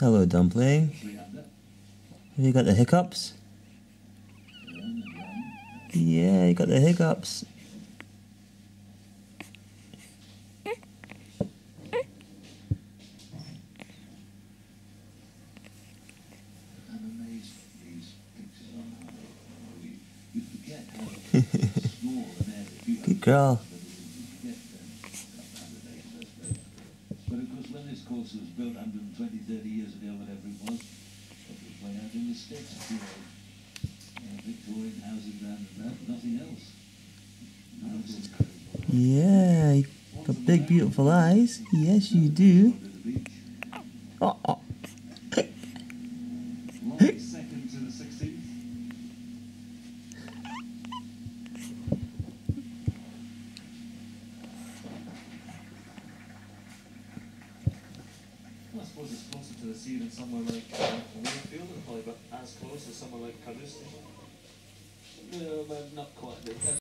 Hello, Dumpling. Have you got the hiccups? Yeah, you got the hiccups. Good girl. But of course, when this course was built 120, 30 years ago, whatever it was way out in the sticks, Victorian houses around and that, nothing else. Yeah, you got big, beautiful eyes. Yes, you do. Oh, oh. Second to the 16th. I suppose it's closer to the sea than somewhere like Wakefield, and probably about as close as somewhere like Carnoustie. No, but not quite.